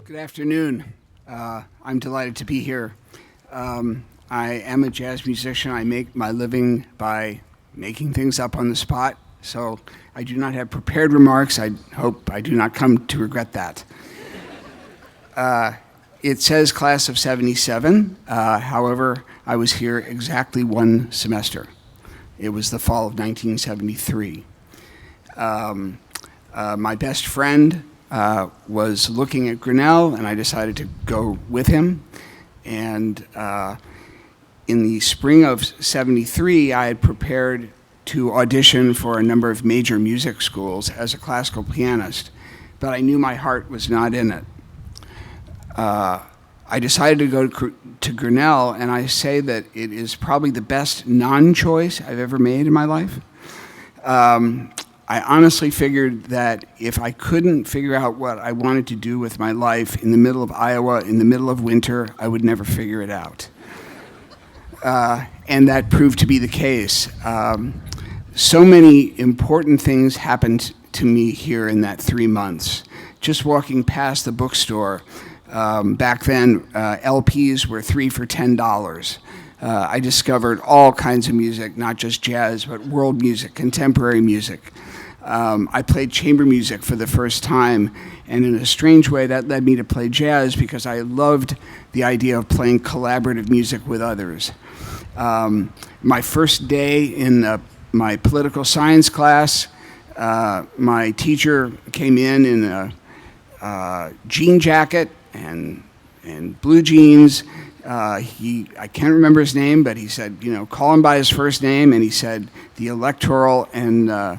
Good afternoon. I'm delighted to be here. I am a jazz musician. I make my living by making things up on the spot, so I do not have prepared remarks. I hope I do not come to regret that. It says class of 77. However, I was here exactly one semester. It was the fall of 1973. My best friend was looking at Grinnell, and I decided to go with him. And in the spring of 73, I had prepared to audition for a number of major music schools as a classical pianist, but I knew my heart was not in it. I decided to go to Grinnell, and I say that it is probably the best non-choice I've ever made in my life. I honestly figured that if I couldn't figure out what I wanted to do with my life in the middle of Iowa, in the middle of winter, I would never figure it out. And that proved to be the case. So many important things happened to me here in that 3 months. Just walking past the bookstore, back then LPs were 3 for $10. I discovered all kinds of music, not just jazz, but world music, contemporary music. I played chamber music for the first time, and in a strange way that led me to play jazz because I loved the idea of playing collaborative music with others. My first day in my political science class, my teacher came in a jean jacket and blue jeans. I can't remember his name, but he said, call him by his first name, and he said, the electoral and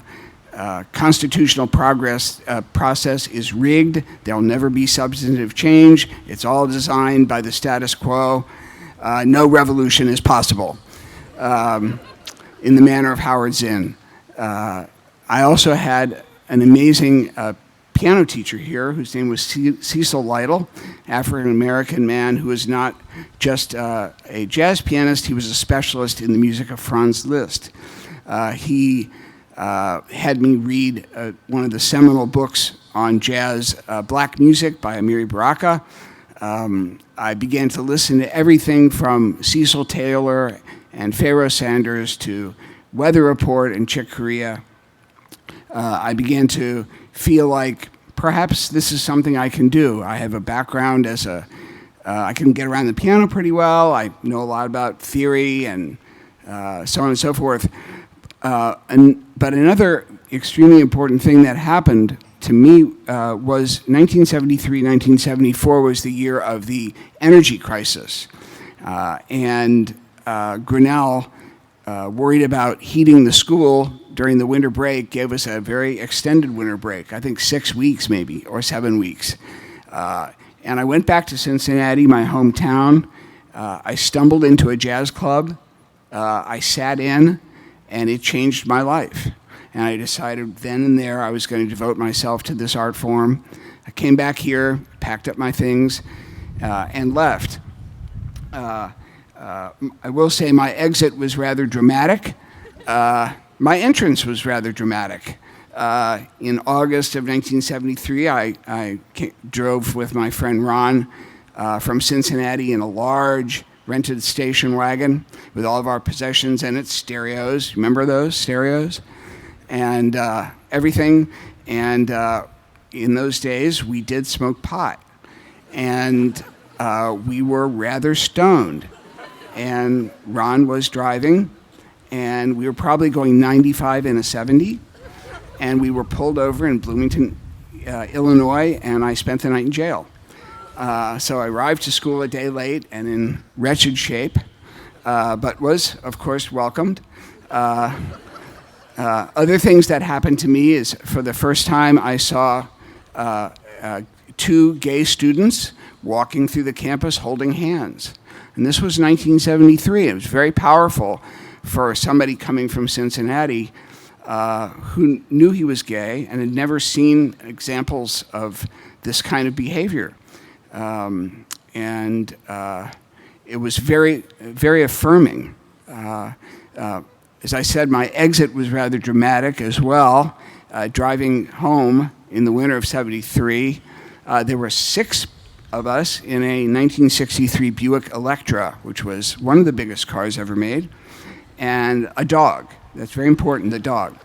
constitutional process is rigged. There'll never be substantive change. It's all designed by the status quo. No revolution is possible, in the manner of Howard Zinn. I also had an amazing piano teacher here whose name was Cecil Lytle, African-American man who was not just a jazz pianist, he was a specialist in the music of Franz Liszt. He had me read one of the seminal books on jazz, Black Music by Amiri Baraka. I began to listen to everything from Cecil Taylor and Pharoah Sanders to Weather Report and Chick Corea. I began to feel like perhaps this is something I can do. I have a background as I can get around the piano pretty well. I know a lot about theory and so on and so forth. But another extremely important thing that happened to me was 1973, 1974 was the year of the energy crisis. And Grinnell, worried about heating the school during the winter break, gave us a very extended winter break, I think 6 weeks maybe, or 7 weeks. And I went back to Cincinnati, my hometown. I stumbled into a jazz club. I sat in, and it changed my life. And I decided then and there I was going to devote myself to this art form. I came back here, packed up my things, and left. I will say my exit was rather dramatic. My entrance was rather dramatic. In August of 1973, I drove with my friend Ron from Cincinnati in a large rented station wagon with all of our possessions in it, stereos. Remember those stereos? And everything. And in those days, we did smoke pot. And we were rather stoned. And Ron was driving, and we were probably going 95 in a 70. And we were pulled over in Bloomington, Illinois, and I spent the night in jail. So I arrived to school a day late and in wretched shape, but was, of course, welcomed. Other things that happened to me is, for the first time, I saw 2 gay students walking through the campus holding hands. And this was 1973. It was very powerful for somebody coming from Cincinnati who knew he was gay and had never seen examples of this kind of behavior. It was very, very affirming. As I said, my exit was rather dramatic as well. Driving home in the winter of 73, there were 6 of us in a 1963 Buick Electra, which was one of the biggest cars ever made, and a dog. That's very important, the dog.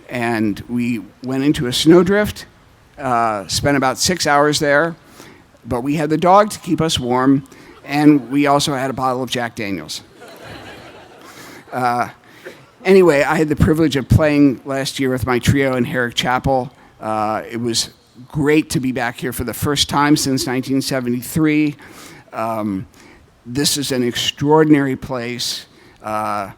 And we went into a snowdrift, spent about 6 hours there, but we had the dog to keep us warm, and we also had a bottle of Jack Daniels. Anyway, I had the privilege of playing last year with my trio in Herrick Chapel. It was great to be back here for the first time since 1973. This is an extraordinary place. Oh,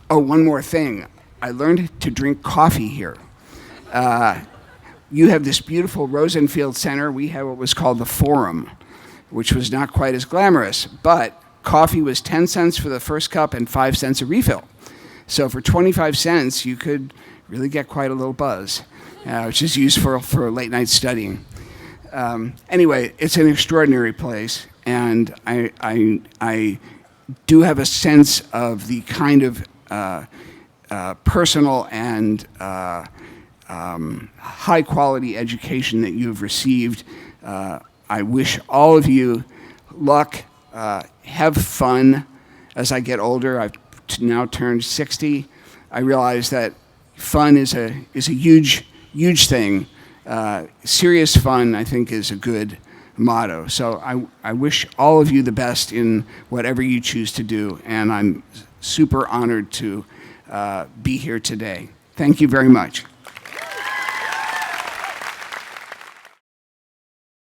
one more thing. I learned to drink coffee here. You have this beautiful Rosenfield Center. We have what was called the Forum, which was not quite as glamorous, but coffee was 10 cents for the first cup and 5 cents a refill. So for 25 cents, you could really get quite a little buzz, which is used for late night studying. Anyway, it's an extraordinary place, and I do have a sense of the kind of personal and high-quality education that you have received. I wish all of you luck. Have fun. As I get older, I've now turned 60. I realize that fun is a huge thing. Serious fun, I think, is a good motto. So I wish all of you the best in whatever you choose to do, and I'm super honored to be here today. Thank you very much.